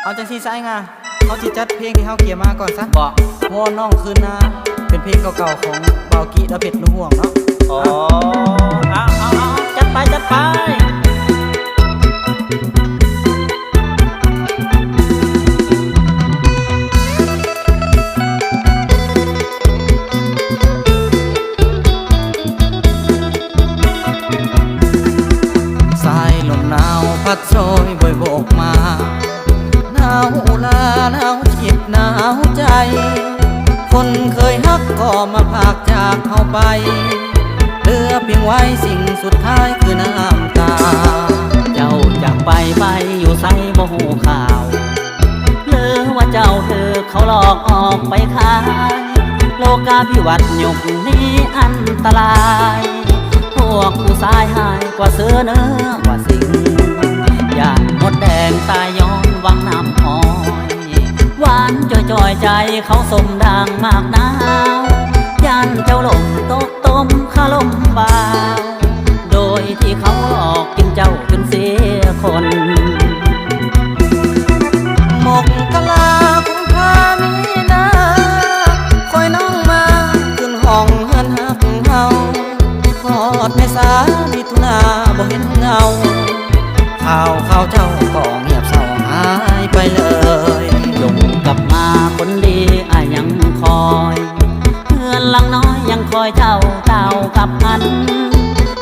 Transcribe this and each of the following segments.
เอาจังซี่ซะไอ้งาเขาสิจัดเพลงที่เฮาเกี่ยมาก่อนซะบอกวอนน้องคืนนาเป็นเพลงเก่าๆของเบากี้ดาวเพชรนุ่ห่วงเนาะอ๋อเอาจัดไปจัดไปสายลมหนาวพัดโชยบอยโบกมาหนาวลาหนาวจิตหนาวใจคนเคยฮักก็มาพากจากเฮาไปเหลือเพียงไว้สิ่งสุดท้ายคือน้ำตาเจ้าจากไปอยู่ไสบ่ฮู้ข่าวหรือว่าเจ้าคือเขาหลอกออกไปขายโลกาภิวัตน์ยุคนี้อันตรายพวกผู้ชายหายกว่าเสือเนื้อกว่าสิงอย่าหมดแดงตายย้อนวังน้ำอ้อยหวานจ่อยใจเขาสมดังมากหนาวยันเจ้าหลงตกต้มข้าลมบาวโดยที่เขาหลอกกินเจ้าจนเสียคนหมกกะลาคุ้มค่ามีนาคอยน้องมาขึ้นห้องเฮือนฮักเฮาทอดในสามิถุนาบ่เห็นเงาข่าวเจ้าก็เงียบเศร้าหายไปเลยลงกลับมาคนดียังคอยเพื่อนลังน้อยยังคอยเจ้าเต่ากับมัน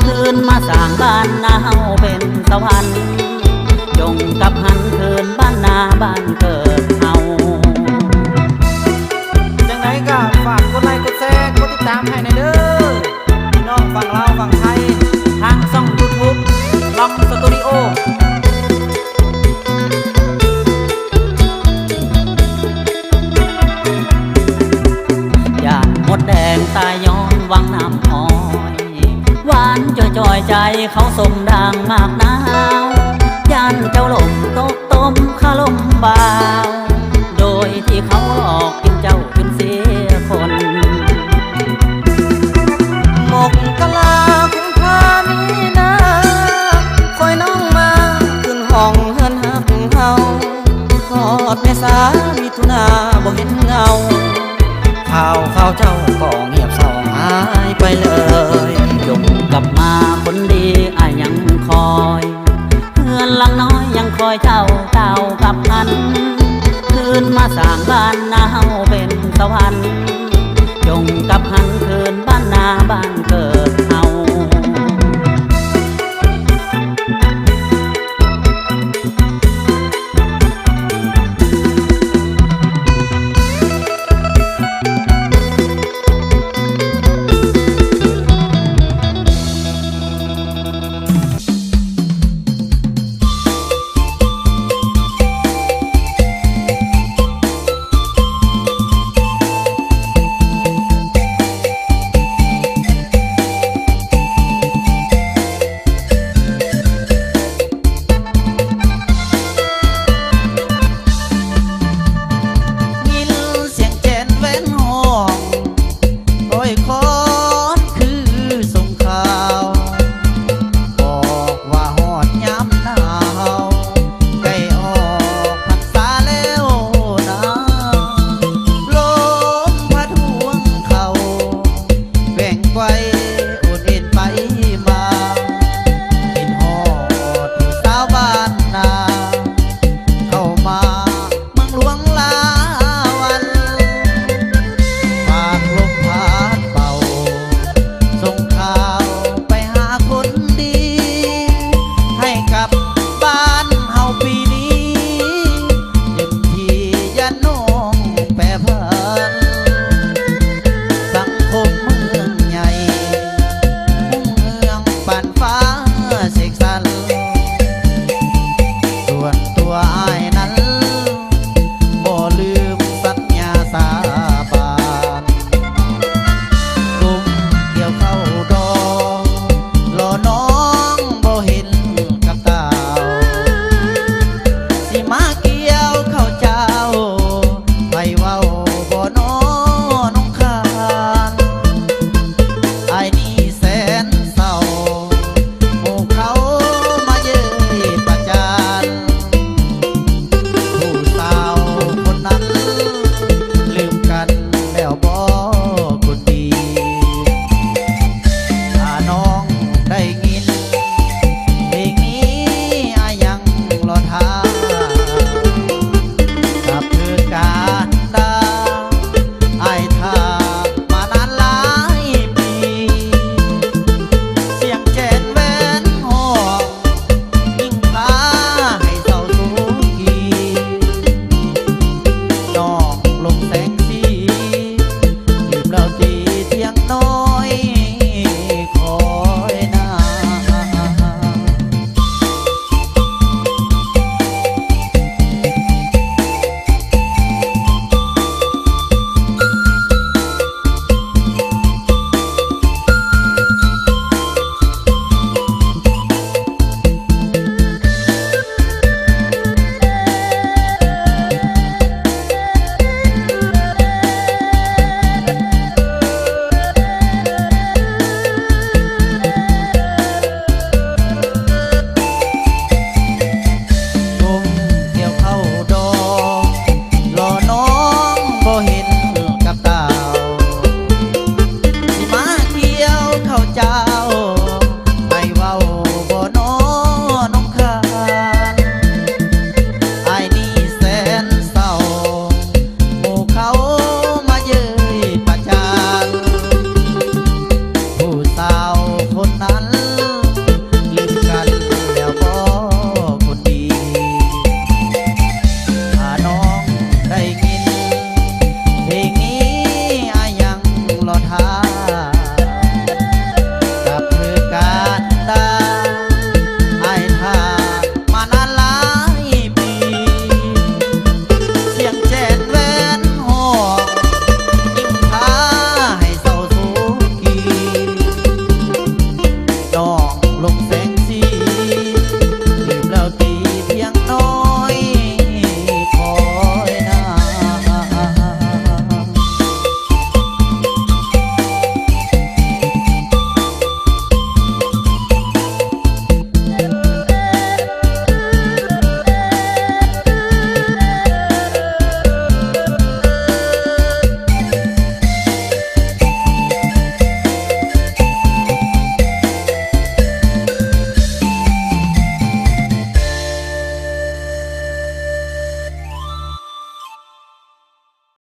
คืนมาสร้างบ้านนาเฮาเป็นสวรรค์จงกับหันคืนบ้านนาบ้านเกิดเฮาจังไหนก็ฝากกดไลค์กดแชร์กดติดตามให้ในเด้อพี่น้องฝั่งลาวฝั่งไทยทางช่อง YouTube ลองสตูดิโอหมดแดงตายย้อนวังน้ำอ้อยหวานจ่อยใจเขาสมดังมากหนาวยันเจ้าหลงตกต้มข้าลมบาวโดยที่เขาหลอกกินเจ้าจนเสียคนหมกกะลาคุ้มค่ามีนาคอยน้องมาขึ้นห้องเฮือนฮักเฮาทอดในสามิถุนาบ่เห็นเงาข่าวเจ้าก็เงียบเศร้าหายไปเลยจงกลับมาคนดียังคอยเพื่อนลังน้อยยังคอยเจ้าเต่ากับ